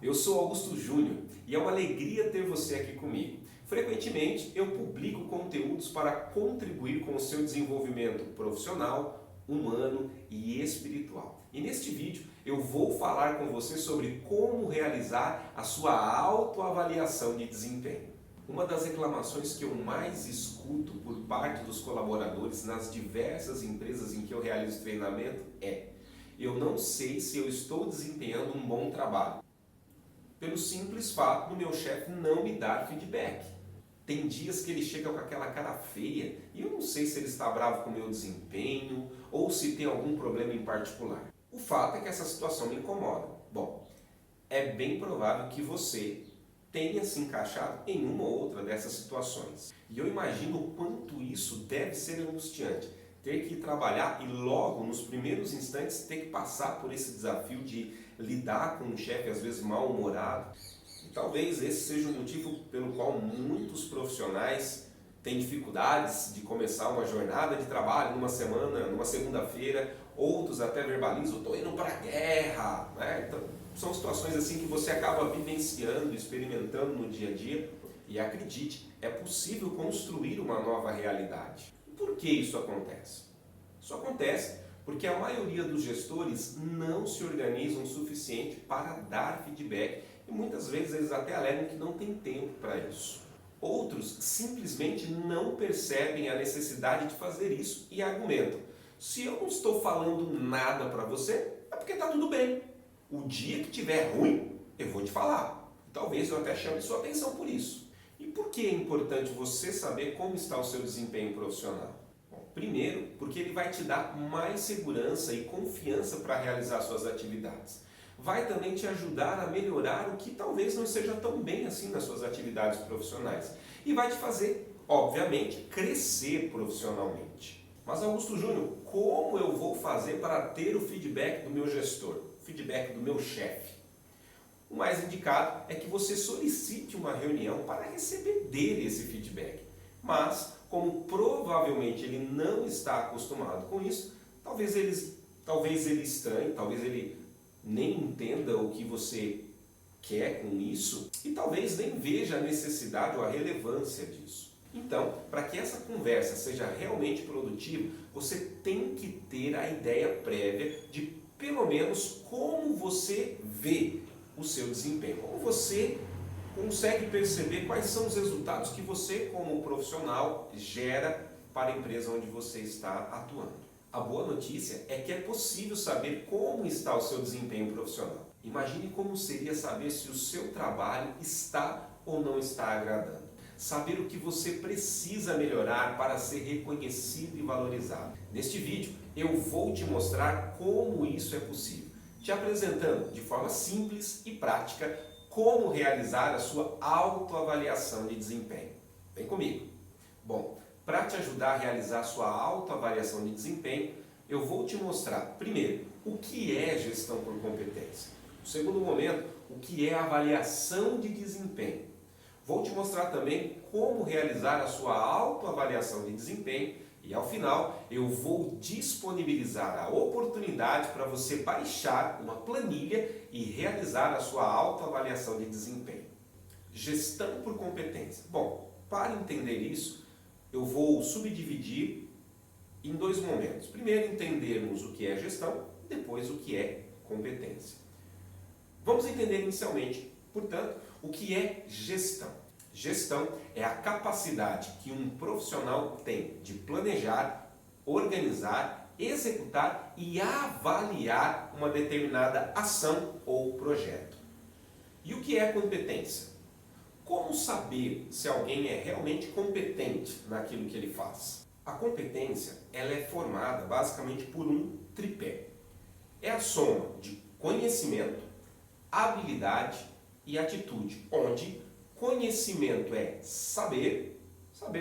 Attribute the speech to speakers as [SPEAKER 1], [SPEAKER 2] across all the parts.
[SPEAKER 1] eu sou Augusto Júnior e é uma alegria ter você aqui comigo. Frequentemente eu publico conteúdos para contribuir com o seu desenvolvimento profissional, humano e espiritual. E neste vídeo eu vou falar com você sobre como realizar a sua autoavaliação de desempenho. Uma das reclamações que eu mais escuto por parte dos colaboradores nas diversas empresas em que eu realizo treinamento é: eu não sei se eu estou desempenhando um bom trabalho, pelo simples fato do meu chefe não me dar feedback. Tem dias que ele chega com aquela cara feia e eu não sei se ele está bravo com o meu desempenho ou se tem algum problema em particular. O fato é que essa situação me incomoda. Bom, é bem provável que você tenha se encaixado em uma ou outra dessas situações. E eu imagino o quanto isso deve ser angustiante. Ter que trabalhar e logo nos primeiros instantes ter que passar por esse desafio de lidar com um chefe às vezes mal-humorado. E talvez esse seja o motivo pelo qual muitos profissionais têm dificuldades de começar uma jornada de trabalho numa semana, numa segunda-feira. Outros até verbalizam: estou indo para a guerra, né? Então, são situações assim que você acaba vivenciando, experimentando no dia a dia. E acredite, é possível construir uma nova realidade. Por que isso acontece? Isso acontece porque a maioria dos gestores não se organizam o suficiente para dar feedback e muitas vezes eles até alegam que não tem tempo para isso. Outros simplesmente não percebem a necessidade de fazer isso e argumentam: se eu não estou falando nada para você, é porque está tudo bem. O dia que tiver ruim, eu vou te falar. Talvez eu até chame sua atenção por isso. E por que é importante você saber como está o seu desempenho profissional? Bom, primeiro, porque ele vai te dar mais segurança e confiança para realizar suas atividades. Vai também te ajudar a melhorar o que talvez não esteja tão bem assim nas suas atividades profissionais. E vai te fazer, obviamente, crescer profissionalmente. Mas Augusto Júnior, como eu vou fazer para ter o feedback do meu gestor, o feedback do meu chefe? O mais indicado é que você solicite uma reunião para receber dele esse feedback. Mas, como provavelmente ele não está acostumado com isso, talvez ele estranhe, talvez ele nem entenda o que você quer com isso e talvez nem veja a necessidade ou a relevância disso. Então, para que essa conversa seja realmente produtiva, você tem que ter a ideia prévia de pelo menos como você vê o seu desempenho, como você consegue perceber quais são os resultados que você, como profissional, gera para a empresa onde você está atuando. A boa notícia é que é possível saber como está o seu desempenho profissional. Imagine como seria saber se o seu trabalho está ou não está agradando. Saber o que você precisa melhorar para ser reconhecido e valorizado. Neste vídeo eu vou te mostrar como isso é possível, te apresentando de forma simples e prática como realizar a sua autoavaliação de desempenho. Vem comigo! Bom, para te ajudar a realizar a sua autoavaliação de desempenho, eu vou te mostrar, primeiro, o que é gestão por competência. No segundo momento, o que é avaliação de desempenho. Vou te mostrar também como realizar a sua autoavaliação de desempenho e, ao final, eu vou disponibilizar a oportunidade para você baixar uma planilha e realizar a sua autoavaliação de desempenho. Gestão por competência. Bom, para entender isso, eu vou subdividir em dois momentos. Primeiro, entendermos o que é gestão, depois o que é competência. Vamos entender inicialmente, portanto, o que é gestão. Gestão é a capacidade que um profissional tem de planejar, organizar, executar e avaliar uma determinada ação ou projeto. E o que é competência? Como saber se alguém é realmente competente naquilo que ele faz? A competência ela é formada basicamente por um tripé. É a soma de conhecimento, habilidade e atitude, onde conhecimento é saber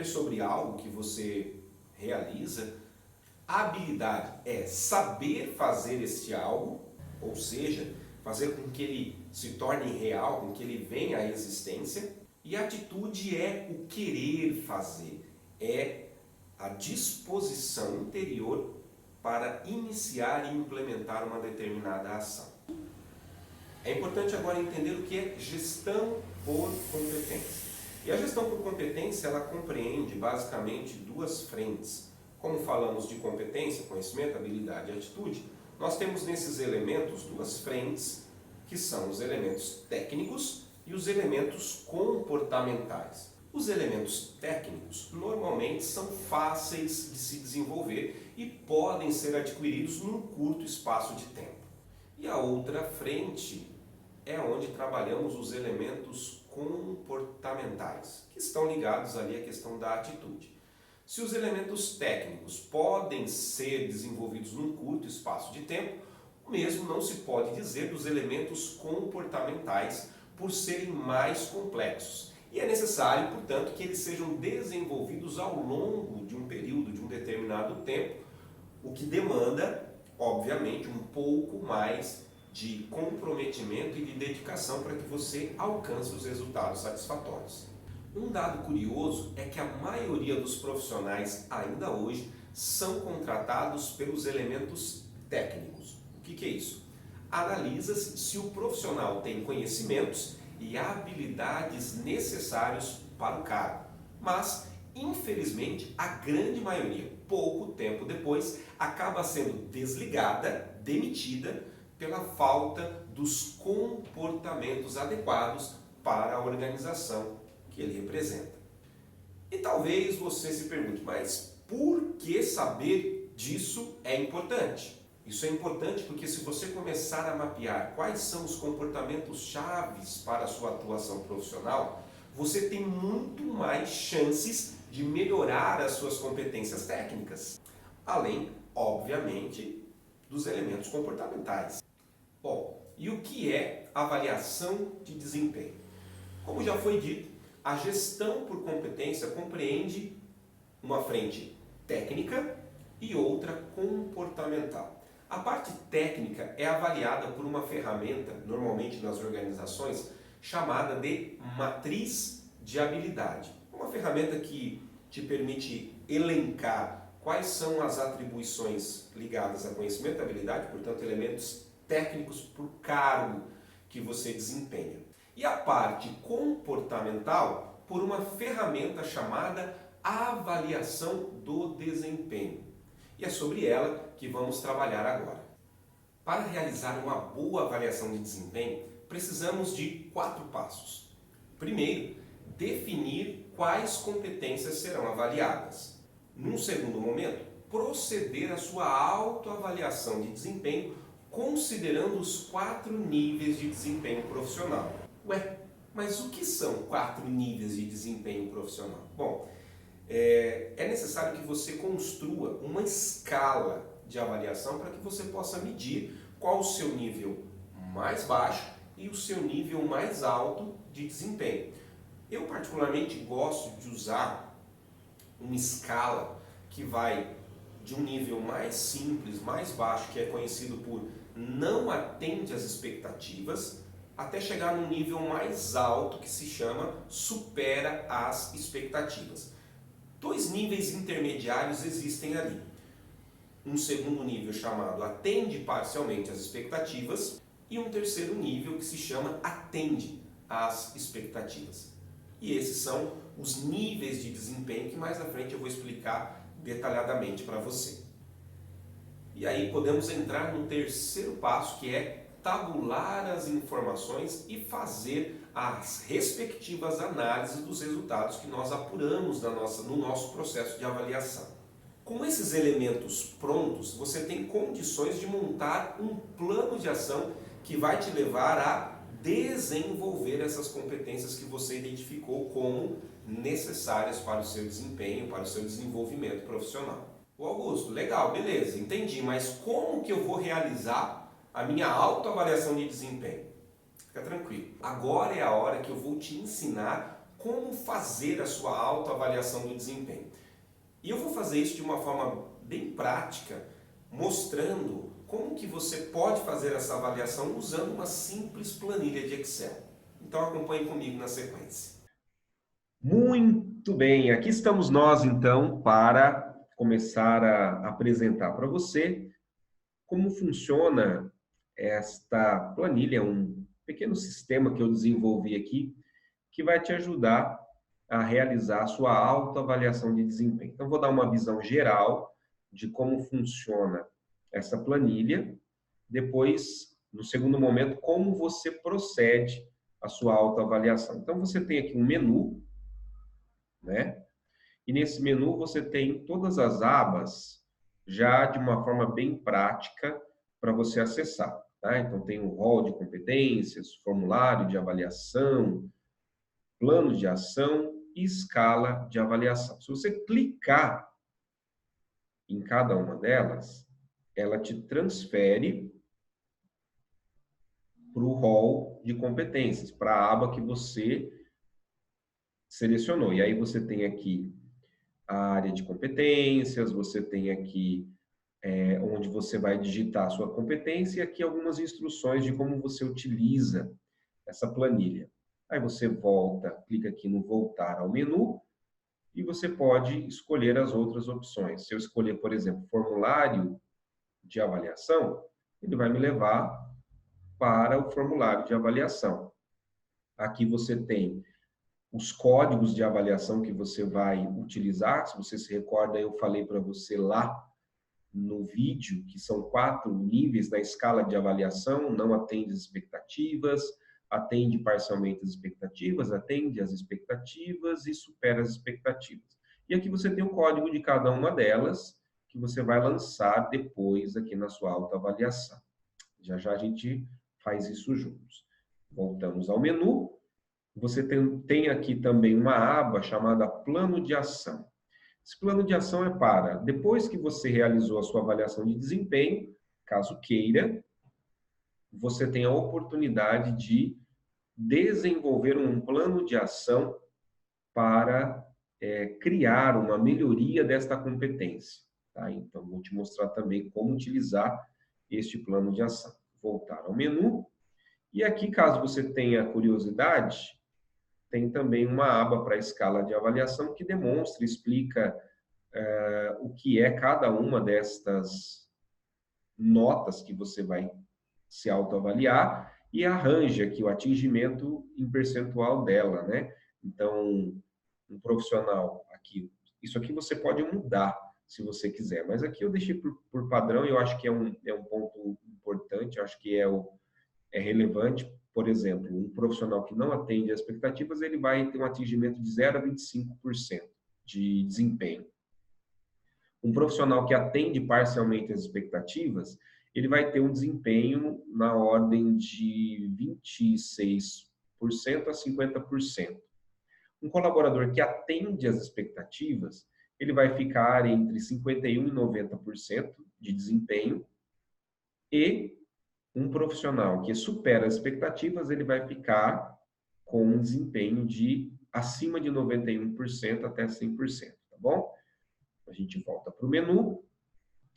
[SPEAKER 1] sobre algo que você realiza, habilidade é saber fazer esse algo, ou seja, fazer com que ele se torne real, com que ele venha à existência, e atitude é o querer fazer, é a disposição interior para iniciar e implementar uma determinada ação. É importante agora entender o que é gestão por competência. E a gestão por competência, ela compreende basicamente duas frentes. Como falamos de competência, conhecimento, habilidade e atitude, nós temos nesses elementos duas frentes, que são os elementos técnicos e os elementos comportamentais. Os elementos técnicos normalmente são fáceis de se desenvolver e podem ser adquiridos num curto espaço de tempo. E a outra frente é onde trabalhamos os elementos comportamentais, que estão ligados ali à questão da atitude. Se os elementos técnicos podem ser desenvolvidos num curto espaço de tempo, o mesmo não se pode dizer dos elementos comportamentais por serem mais complexos. E é necessário, portanto, que eles sejam desenvolvidos ao longo de um período, de um determinado tempo, o que demanda, obviamente, um pouco mais de comprometimento e de dedicação para que você alcance os resultados satisfatórios. Um dado curioso é que a maioria dos profissionais ainda hoje são contratados pelos elementos técnicos. O que é isso? Analisa-se se o profissional tem conhecimentos e habilidades necessários para o cargo. Mas, infelizmente, a grande maioria, pouco tempo depois, acaba sendo desligada, demitida, pela falta dos comportamentos adequados para a organização que ele representa. E talvez você se pergunte, mas por que saber disso é importante? Isso é importante porque se você começar a mapear quais são os comportamentos chaves para a sua atuação profissional, você tem muito mais chances de melhorar as suas competências técnicas, além, obviamente, dos elementos comportamentais. Bom, e o que é avaliação de desempenho? Como já foi dito, a gestão por competência compreende uma frente técnica e outra comportamental. A parte técnica é avaliada por uma ferramenta, normalmente nas organizações, chamada de matriz de habilidade. Uma ferramenta que te permite elencar quais são as atribuições ligadas a conhecimento e habilidade, portanto, elementos técnicos para o cargo que você desempenha. E a parte comportamental por uma ferramenta chamada avaliação do desempenho. E é sobre ela que vamos trabalhar agora. Para realizar uma boa avaliação de desempenho, precisamos de 4 passos. Primeiro, definir quais competências serão avaliadas. Num segundo momento, proceder à sua autoavaliação de desempenho considerando os 4 níveis de desempenho profissional. Ué, mas o que são 4 níveis de desempenho profissional? Bom, é necessário que você construa uma escala de avaliação para que você possa medir qual o seu nível mais baixo e o seu nível mais alto de desempenho. Eu particularmente gosto de usar uma escala que vai de um nível mais simples, mais baixo, que é conhecido por não atende às expectativas, até chegar num nível mais alto que se chama supera as expectativas. 2 níveis intermediários existem ali. Um segundo nível chamado atende parcialmente às expectativas e um terceiro nível que se chama atende às expectativas. E esses são os níveis de desempenho que mais à frente eu vou explicar detalhadamente para você. E aí podemos entrar no terceiro passo, que é tabular as informações e fazer as respectivas análises dos resultados que nós apuramos no nosso processo de avaliação. Com esses elementos prontos, você tem condições de montar um plano de ação que vai te levar a desenvolver essas competências que você identificou como necessárias para o seu desempenho, para o seu desenvolvimento profissional. Ô Augusto, legal, beleza, entendi, mas como que eu vou realizar a minha autoavaliação de desempenho? Fica tranquilo. Agora é a hora que eu vou te ensinar como fazer a sua autoavaliação do desempenho. E eu vou fazer isso de uma forma bem prática, mostrando como que você pode fazer essa avaliação usando uma simples planilha de Excel. Então acompanhe comigo na sequência. Muito bem, aqui estamos nós então para começar a apresentar para você como funciona esta planilha, um pequeno sistema que eu desenvolvi aqui, que vai te ajudar a realizar a sua autoavaliação de desempenho. Então, vou dar uma visão geral de como funciona essa planilha. Depois, no segundo momento, como você procede a sua autoavaliação. Então, você tem aqui um menu, né? E nesse menu você tem todas as abas já de uma forma bem prática para você acessar, tá? Então, tem o rol de competências, formulário de avaliação, plano de ação e escala de avaliação. Se você clicar em cada uma delas, ela te transfere para o rol de competências, para a aba que você selecionou. E aí você tem aqui a área de competências, você tem aqui onde você vai digitar a sua competência e aqui algumas instruções de como você utiliza essa planilha. Aí você volta, clica aqui no voltar ao menu e você pode escolher as outras opções. Se eu escolher, por exemplo, formulário de avaliação, ele vai me levar para o formulário de avaliação. Aqui você tem os códigos de avaliação que você vai utilizar. Se você se recorda, eu falei para você lá no vídeo que são 4 níveis da escala de avaliação: não atende as expectativas, atende parcialmente as expectativas, atende as expectativas e supera as expectativas. E aqui você tem o código de cada uma delas, que você vai lançar depois aqui na sua autoavaliação. Já já a gente faz isso juntos. Voltamos ao menu. Você tem aqui também uma aba chamada Plano de Ação. Esse plano de ação é para, depois que você realizou a sua avaliação de desempenho, caso queira, você tem a oportunidade de desenvolver um plano de ação para criar uma melhoria desta competência. Tá? Então, vou te mostrar também como utilizar este plano de ação. Voltar ao menu. E aqui, caso você tenha curiosidade, tem também uma aba para a escala de avaliação que demonstra, explica o que é cada uma destas notas que você vai se autoavaliar e arranja aqui o atingimento em percentual dela, né? Então, um profissional aqui, isso aqui você pode mudar se você quiser, mas aqui eu deixei por padrão e eu acho que é um ponto importante, eu acho que é relevante. Por exemplo, um profissional que não atende às expectativas, ele vai ter um atingimento de 0 a 25% de desempenho. Um profissional que atende parcialmente às expectativas, ele vai ter um desempenho na ordem de 26% a 50%. Um colaborador que atende às expectativas, ele vai ficar entre 51% e 90% de desempenho, e um profissional que supera as expectativas, ele vai ficar com um desempenho de acima de 91% até 100%, tá bom? A gente volta para o menu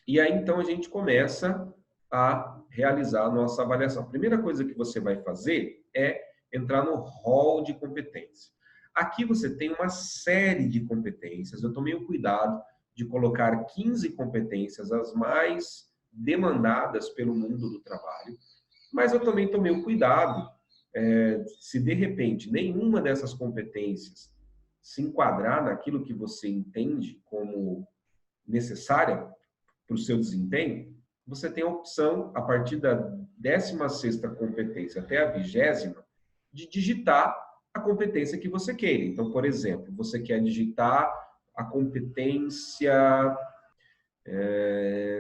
[SPEAKER 1] e aí então a gente começa a realizar a nossa avaliação. A primeira coisa que você vai fazer é entrar no rol de competência. Aqui você tem uma série de competências. Eu tomei o cuidado de colocar 15 competências, as mais demandadas pelo mundo do trabalho, mas eu também tomei o cuidado, se de repente nenhuma dessas competências se enquadrar naquilo que você entende como necessária para o seu desempenho, você tem a opção, a partir da 16ª competência até a 20ª, de digitar a competência que você queira. Então, por exemplo, você quer digitar a competência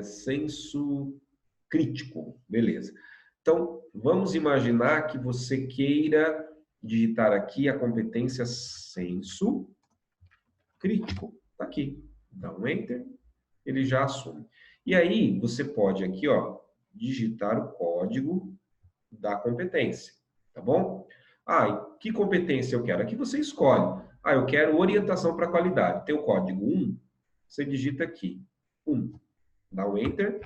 [SPEAKER 1] senso crítico, beleza. Então, vamos imaginar que você queira digitar aqui a competência senso crítico. Está aqui. Dá um Enter, ele já assume. E aí, você pode aqui, ó, digitar o código da competência, tá bom? E que competência eu quero? Aqui você escolhe. Eu quero orientação para qualidade. Tem o código 1, você digita aqui, 1. Dá o Enter,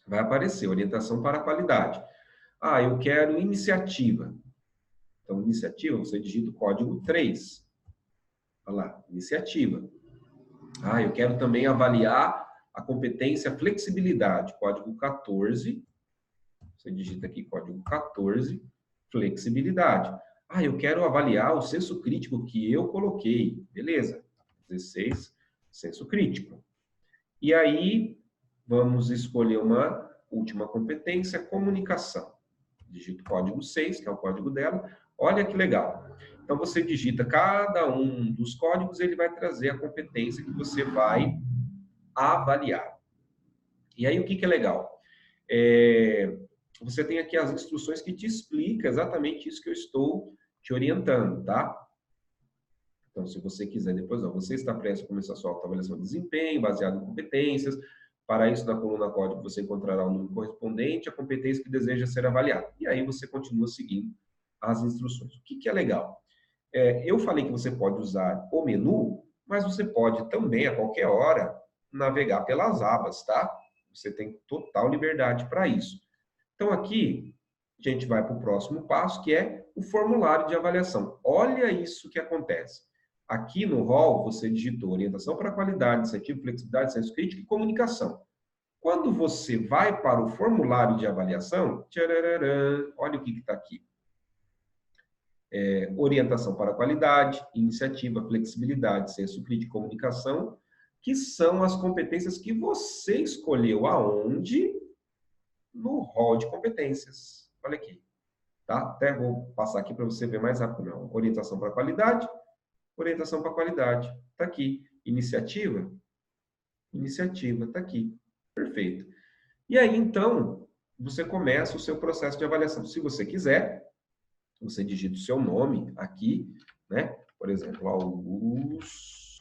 [SPEAKER 1] vai aparecer, orientação para a qualidade. Eu quero iniciativa. Então, iniciativa, você digita o código 3. Olha lá, iniciativa. Eu quero também avaliar a competência flexibilidade, código 14. Você digita aqui código 14 flexibilidade. Ah, eu quero avaliar o senso crítico que eu coloquei. Beleza, 16, senso crítico. E aí, vamos escolher uma última competência, comunicação. Digito o código 6, que é o código dela. Olha que legal. Então, você digita cada um dos códigos, ele vai trazer a competência que você vai avaliar. E aí, o que é legal? Você tem aqui as instruções que te explicam exatamente isso que eu estou te orientando, tá? Então, se você quiser depois, ó, você está prestes a começar a sua autoavaliação de desempenho, baseado em competências. Para isso, na coluna código, você encontrará o número correspondente à competência que deseja ser avaliada. E aí, você continua seguindo as instruções. O que é legal? Eu falei que você pode usar o menu, mas você pode também, a qualquer hora, navegar pelas abas, tá? Você tem total liberdade para isso. Então, aqui, a gente vai para o próximo passo, que é o formulário de avaliação. Olha isso que acontece. Aqui no rol, você digitou orientação para qualidade, incentivo, flexibilidade, senso crítico e comunicação. Quando você vai para o formulário de avaliação, tchararã, olha o que está aqui. Orientação para qualidade, iniciativa, flexibilidade, senso crítico e comunicação, que são as competências que você escolheu aonde? No rol de competências. Olha aqui. Tá? Até vou passar aqui para você ver mais rápido. Não. Orientação para qualidade. Orientação para qualidade. Está aqui. Iniciativa. Iniciativa. Está aqui. Perfeito. E aí, então, você começa o seu processo de avaliação. Se você quiser, você digita o seu nome aqui, né? Por exemplo, Augusto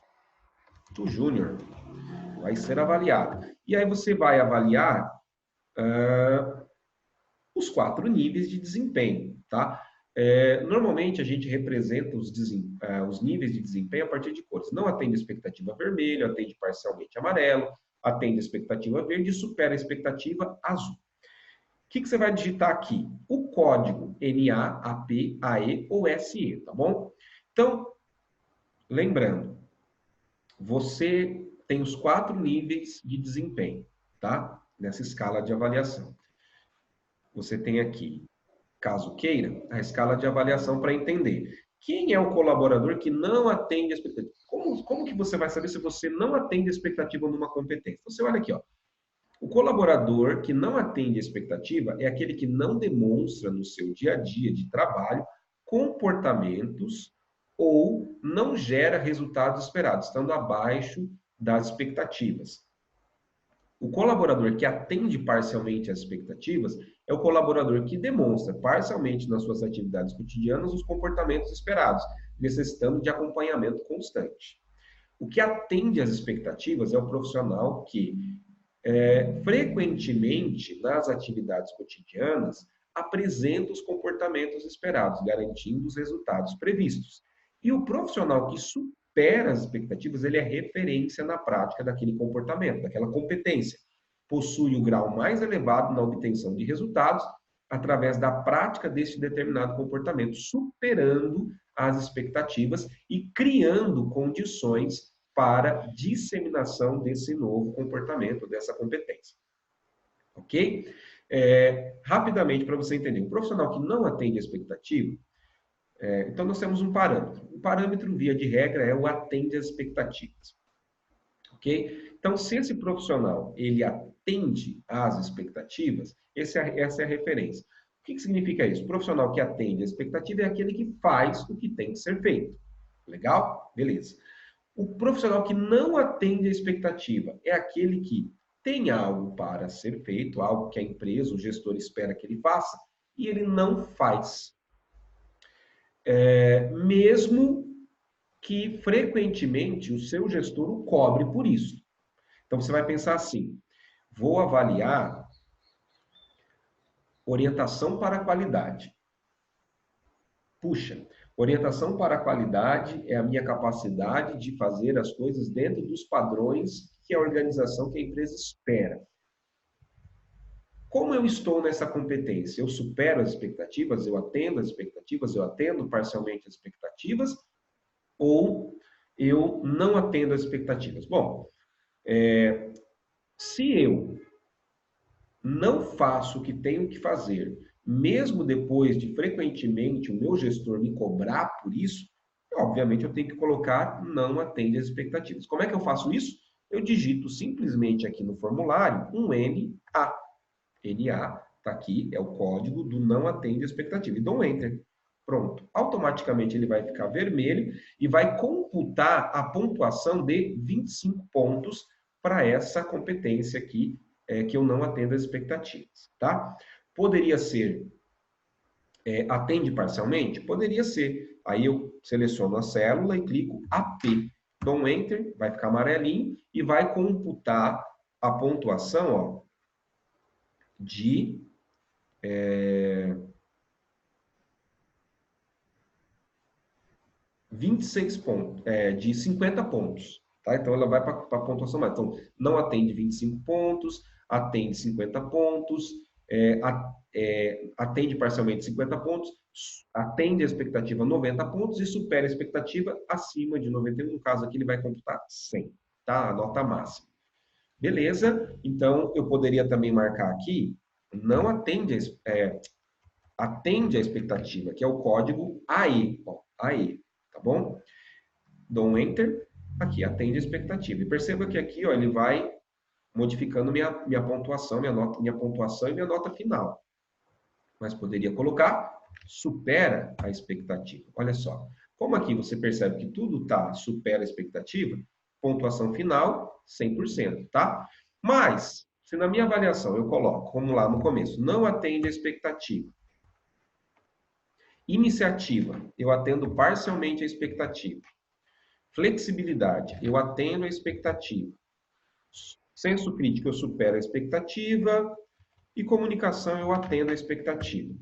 [SPEAKER 1] Júnior. Vai ser avaliado. E aí você vai avaliar os 4 níveis de desempenho, tá? Normalmente a gente representa os níveis de desempenho a partir de cores. Não atende a expectativa vermelho, atende parcialmente amarelo, atende a expectativa verde e supera a expectativa azul. O que você vai digitar aqui? O código NA, AP, AE ou SE, tá bom? Então, lembrando, você tem os 4 níveis de desempenho, tá? Nessa escala de avaliação. Você tem aqui, caso queira, a escala de avaliação para entender. Quem é o colaborador que não atende a expectativa? Como que você vai saber se você não atende a expectativa numa competência? Você olha aqui, ó. O colaborador que não atende a expectativa é aquele que não demonstra no seu dia a dia de trabalho comportamentos ou não gera resultados esperados, estando abaixo das expectativas. O colaborador que atende parcialmente às expectativas é o colaborador que demonstra parcialmente nas suas atividades cotidianas os comportamentos esperados, necessitando de acompanhamento constante. O que atende às expectativas é o profissional que, frequentemente, nas atividades cotidianas, apresenta os comportamentos esperados, garantindo os resultados previstos. E o profissional que supera as expectativas, ele é referência na prática daquele comportamento, daquela competência. Possui o grau mais elevado na obtenção de resultados através da prática deste determinado comportamento, superando as expectativas e criando condições para disseminação desse novo comportamento, dessa competência. Ok? Rapidamente, para você entender, um profissional que não atende a expectativa, então nós temos um parâmetro. O parâmetro, via de regra, é o atende às expectativas. Ok? Então, se esse profissional ele atende às expectativas, essa é a referência. O que significa isso? O profissional que atende às expectativas é aquele que faz o que tem que ser feito. Legal? Beleza. O profissional que não atende à expectativa é aquele que tem algo para ser feito, algo que a empresa, o gestor espera que ele faça, e ele não faz. Mesmo que frequentemente o seu gestor o cobre por isso. Então você vai pensar assim: vou avaliar orientação para a qualidade. Puxa, orientação para a qualidade é a minha capacidade de fazer as coisas dentro dos padrões que a organização, que a empresa espera. Como eu estou nessa competência? Eu supero as expectativas? Eu atendo as expectativas? Eu atendo parcialmente as expectativas? Ou eu não atendo as expectativas? Bom, se eu não faço o que tenho que fazer, mesmo depois de frequentemente o meu gestor me cobrar por isso, obviamente eu tenho que colocar não atende às expectativas. Como é que eu faço isso? Eu digito simplesmente aqui no formulário um NA. NA está aqui, é o código do não atende às expectativas. E dou um Enter. Pronto. Automaticamente ele vai ficar vermelho e vai computar a pontuação de 25 pontos para essa competência aqui, que eu não atendo às expectativas, tá? Poderia ser atende parcialmente? Poderia ser. Aí eu seleciono a célula e clico AP. Dou um Enter, vai ficar amarelinho e vai computar a pontuação, ó, de 26 pontos, de 50 pontos. Tá? Então, ela vai para a pontuação mais. Então, não atende 25 pontos, atende 50 pontos, atende parcialmente 50 pontos, atende a expectativa 90 pontos e supera a expectativa acima de 91. No caso aqui, ele vai computar 100, tá? A nota máxima. Beleza? Então, eu poderia também marcar aqui, não atende, atende a expectativa, que é o código AE. Ó, AE, tá bom? Dou um Enter, aqui, atende a expectativa. E perceba que aqui, ó, ele vai modificando minha pontuação, minha pontuação e minha nota final. Mas poderia colocar supera a expectativa. Olha só. Como aqui você percebe que tudo tá supera a expectativa, pontuação final 100%, tá? Mas se na minha avaliação eu coloco, como lá no começo, não atende a expectativa. Iniciativa, eu atendo parcialmente a expectativa. Flexibilidade, eu atendo a expectativa. Senso crítico, eu supero a expectativa. E comunicação, eu atendo a expectativa.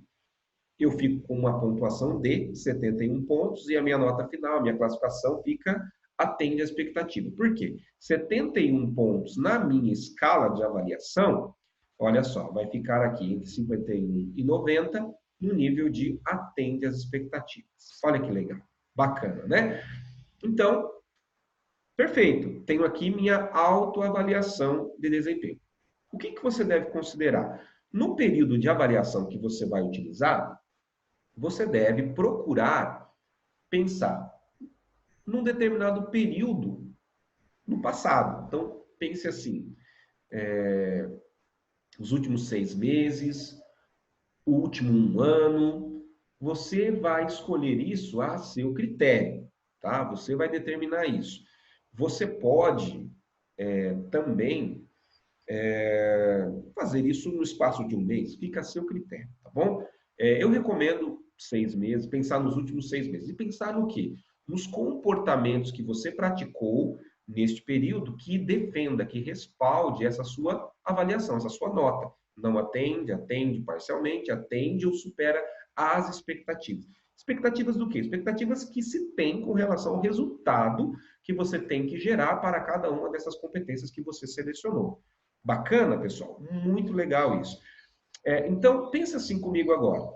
[SPEAKER 1] Eu fico com uma pontuação de 71 pontos e a minha nota final, a minha classificação fica atende a expectativa. Por quê? 71 pontos na minha escala de avaliação, olha só, vai ficar aqui entre 51 e 90 no nível de atende às expectativas. Olha que legal. Bacana, né? Então, perfeito. Tenho aqui minha autoavaliação de desempenho. O que você deve considerar? No período de avaliação que você vai utilizar, você deve procurar pensar num determinado período no passado. Então, pense assim, os últimos 6 meses, o último 1 ano, você vai escolher isso a seu critério, tá? Você vai determinar isso. Você pode também fazer isso no espaço de 1 mês, fica a seu critério, tá bom? Eu recomendo 6 meses, pensar nos últimos 6 meses. E pensar no quê? Nos comportamentos que você praticou neste período que defenda, que respalde essa sua avaliação, essa sua nota. Não atende, atende parcialmente, atende ou supera as expectativas. Expectativas do quê? Expectativas que se tem com relação ao resultado que você tem que gerar para cada uma dessas competências que você selecionou. Bacana, pessoal? Muito legal isso. Então, pensa assim comigo agora.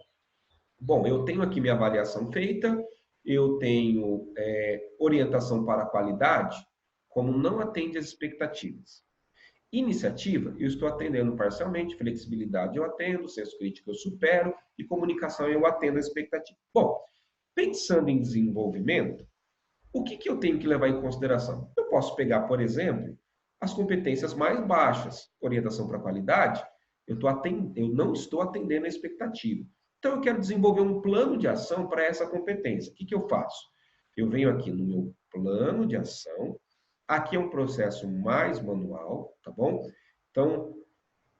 [SPEAKER 1] Bom, eu tenho aqui minha avaliação feita, eu tenho orientação para a qualidade, como não atende às expectativas. Iniciativa, eu estou atendendo parcialmente, flexibilidade eu atendo, senso crítico eu supero e comunicação eu atendo a expectativa. Bom, pensando em desenvolvimento, o que eu tenho que levar em consideração? Eu posso pegar, por exemplo, as competências mais baixas, orientação para a qualidade, eu não estou atendendo a expectativa. Então, eu quero desenvolver um plano de ação para essa competência. O que eu faço? Eu venho aqui no meu plano de ação. Aqui é um processo mais manual, tá bom? Então,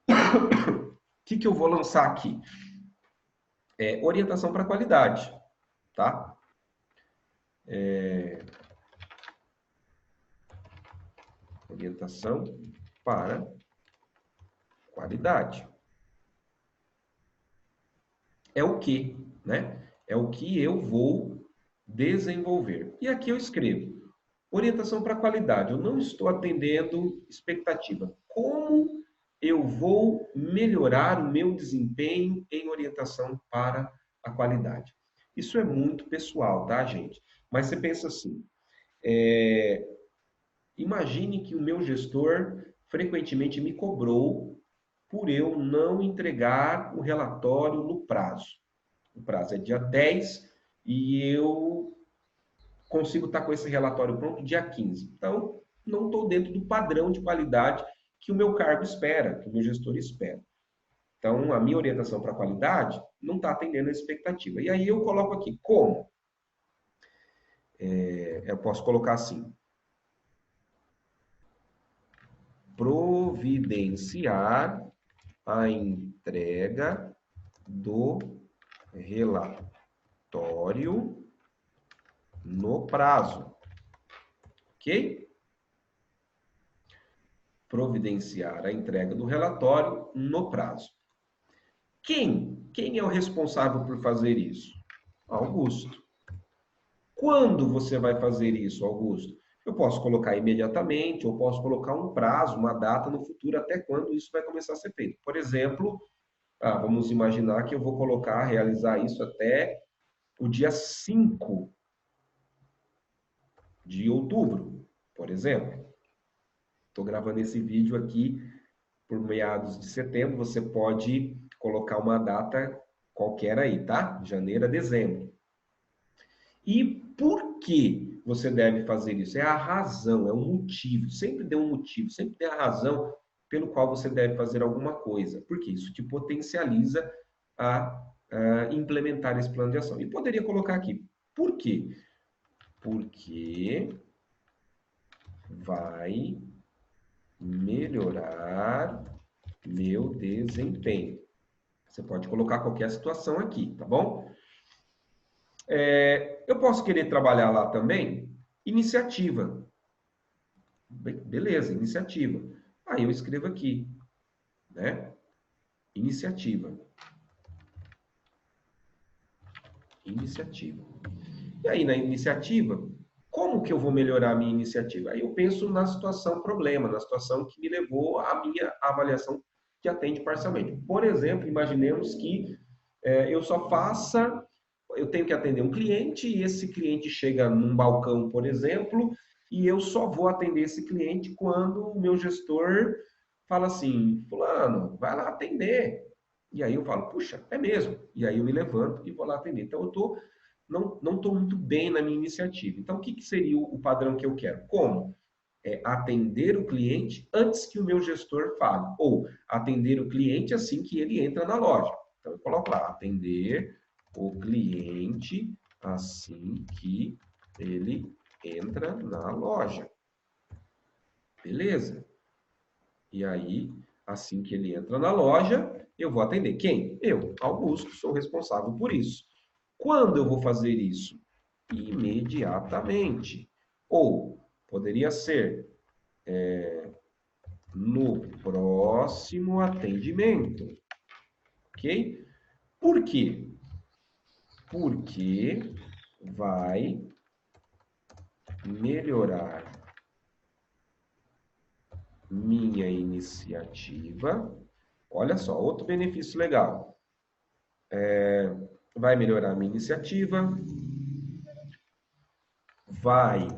[SPEAKER 1] o que eu vou lançar aqui? Orientação para a qualidade, tá? Orientação para qualidade. É o que, né? É o que eu vou desenvolver. E aqui eu escrevo orientação para qualidade. Eu não estou atendendo expectativa. Como eu vou melhorar o meu desempenho em orientação para a qualidade? Isso é muito pessoal, tá, gente? Mas você pensa assim, imagine que o meu gestor frequentemente me cobrou por eu não entregar o relatório no prazo. O prazo é dia 10 e eu consigo estar com esse relatório pronto dia 15. Então, não estou dentro do padrão de qualidade que o meu cargo espera, que o meu gestor espera. Então, a minha orientação para a qualidade não está atendendo a expectativa. E aí eu coloco aqui, como? Eu posso colocar assim, providenciar a entrega do relatório no prazo. Ok? Providenciar a entrega do relatório no prazo. Quem é o responsável por fazer isso? Augusto. Quando você vai fazer isso, Augusto? Eu posso colocar imediatamente, ou posso colocar um prazo, uma data no futuro, até quando isso vai começar a ser feito. Por exemplo, vamos imaginar que eu vou realizar isso até o dia 5 de outubro, por exemplo. Estou gravando esse vídeo aqui por meados de setembro, você pode colocar uma data qualquer aí, tá? Janeiro a dezembro. E por que você deve fazer isso? É a razão, é um motivo. Sempre dê um motivo, sempre dê a razão pelo qual você deve fazer alguma coisa. Porque isso te potencializa a implementar esse plano de ação. E poderia colocar aqui, por quê? Porque vai melhorar meu desempenho. Você pode colocar qualquer situação aqui, tá bom? Eu posso querer trabalhar lá também iniciativa. Beleza, iniciativa. Aí eu escrevo aqui, né? Iniciativa. Iniciativa. E aí na iniciativa, como que eu vou melhorar a minha iniciativa? Aí eu penso na situação problema, na situação que me levou à minha avaliação que atende parcialmente. Por exemplo, imaginemos que eu só faça, eu tenho que atender um cliente e esse cliente chega num balcão, por exemplo, e eu só vou atender esse cliente quando o meu gestor fala assim, fulano, vai lá atender. E aí eu falo, puxa, é mesmo. E aí eu me levanto e vou lá atender. Então eu não estou muito bem na minha iniciativa. Então o que seria o padrão que eu quero? Como? Atender o cliente antes que o meu gestor fale. Ou atender o cliente assim que ele entra na loja. Então eu coloco lá, atender o cliente assim que ele entra na loja. Beleza? E aí, assim que ele entra na loja, eu vou atender. Quem? Eu, Augusto, sou responsável por isso. Quando eu vou fazer isso? Imediatamente. Ou poderia ser no próximo atendimento. Ok? Por quê? Porque vai melhorar minha iniciativa. Olha só, outro benefício legal. Vai melhorar minha iniciativa, vai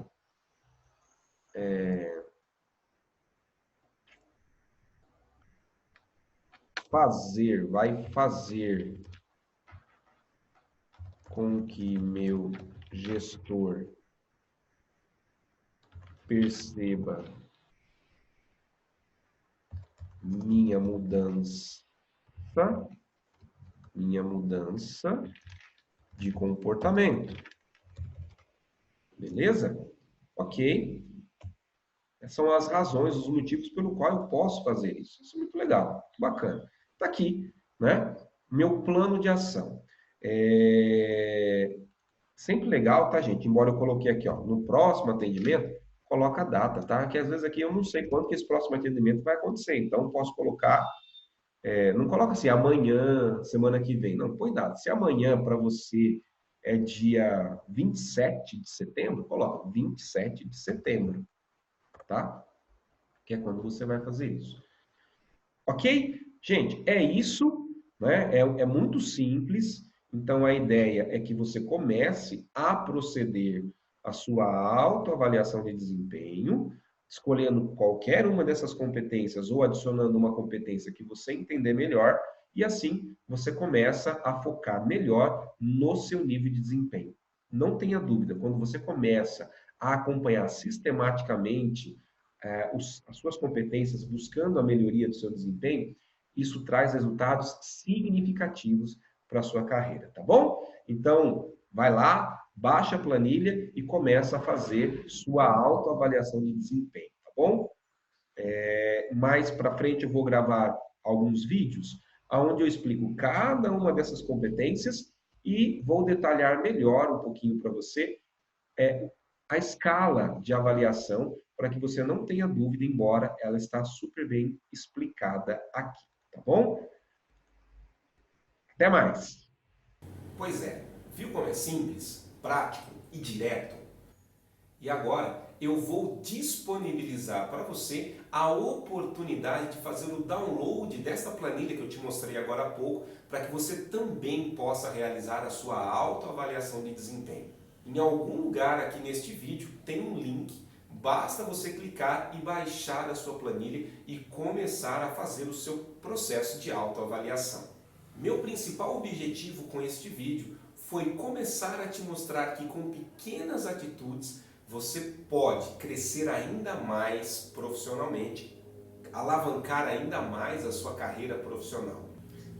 [SPEAKER 1] fazer com que meu gestor perceba minha mudança de comportamento. Beleza? Ok. Essas são as razões, os motivos pelo qual eu posso fazer isso. Isso é muito legal, muito bacana. Está aqui, né? Meu plano de ação. Sempre legal, tá, gente? Embora eu coloquei aqui, ó, no próximo atendimento, coloca a data, tá? Que às vezes aqui eu não sei quando que esse próximo atendimento vai acontecer. Então, eu posso colocar, não coloca assim, amanhã, semana que vem. Não, põe data. Se amanhã para você é dia 27 de setembro, coloca 27 de setembro, tá? Que é quando você vai fazer isso. Ok? Gente, é isso, né? É muito simples. Então, a ideia é que você comece a proceder a sua autoavaliação de desempenho,
[SPEAKER 2] escolhendo qualquer uma dessas competências ou adicionando uma competência que você entender melhor, e assim você começa a focar melhor no seu nível de desempenho. Não tenha dúvida, quando você começa a acompanhar sistematicamente as suas competências, buscando a melhoria do seu desempenho, isso traz resultados significativos para a sua carreira, tá bom? Então, vai lá, baixa a planilha e começa a fazer sua autoavaliação de desempenho, tá bom? Mais para frente eu vou gravar alguns vídeos onde eu explico cada uma dessas competências e vou detalhar melhor um pouquinho para você a escala de avaliação para que você não tenha dúvida, embora ela está super bem explicada aqui, tá bom? Até mais.
[SPEAKER 1] Pois é, viu como é simples, prático e direto? E agora eu vou disponibilizar para você a oportunidade de fazer o download dessa planilha que eu te mostrei agora há pouco, para que você também possa realizar a sua autoavaliação de desempenho. Em algum lugar aqui neste vídeo tem um link, basta você clicar e baixar a sua planilha e começar a fazer o seu processo de autoavaliação. Meu principal objetivo com este vídeo foi começar a te mostrar que com pequenas atitudes você pode crescer ainda mais profissionalmente, alavancar ainda mais a sua carreira profissional.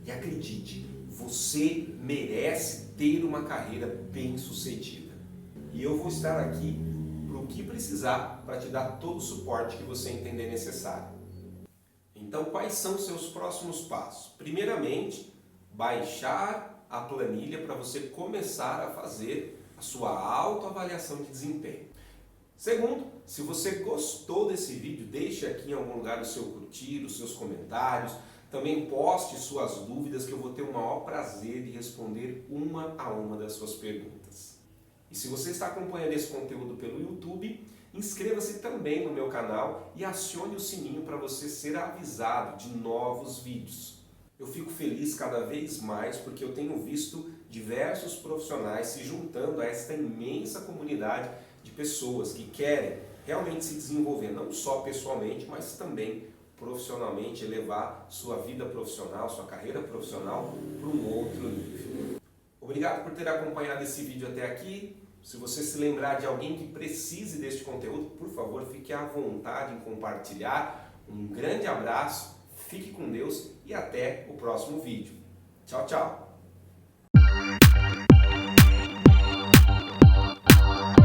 [SPEAKER 1] E acredite, você merece ter uma carreira bem-sucedida. E eu vou estar aqui para o que precisar para te dar todo o suporte que você entender necessário. Então, quais são os seus próximos passos? Primeiramente, baixar a planilha para você começar a fazer a sua autoavaliação de desempenho. Segundo, se você gostou desse vídeo, deixe aqui em algum lugar o seu curtir, os seus comentários. Também poste suas dúvidas que eu vou ter o maior prazer de responder uma a uma das suas perguntas. E se você está acompanhando esse conteúdo pelo YouTube, inscreva-se também no meu canal e acione o sininho para você ser avisado de novos vídeos. Eu fico feliz cada vez mais porque eu tenho visto diversos profissionais se juntando a esta imensa comunidade de pessoas que querem realmente se desenvolver, não só pessoalmente, mas também profissionalmente, elevar sua vida profissional, sua carreira profissional para um outro nível. Obrigado por ter acompanhado esse vídeo até aqui. Se você se lembrar de alguém que precise deste conteúdo, por favor, fique à vontade em compartilhar. Um grande abraço, fique com Deus e até o próximo vídeo. Tchau, tchau!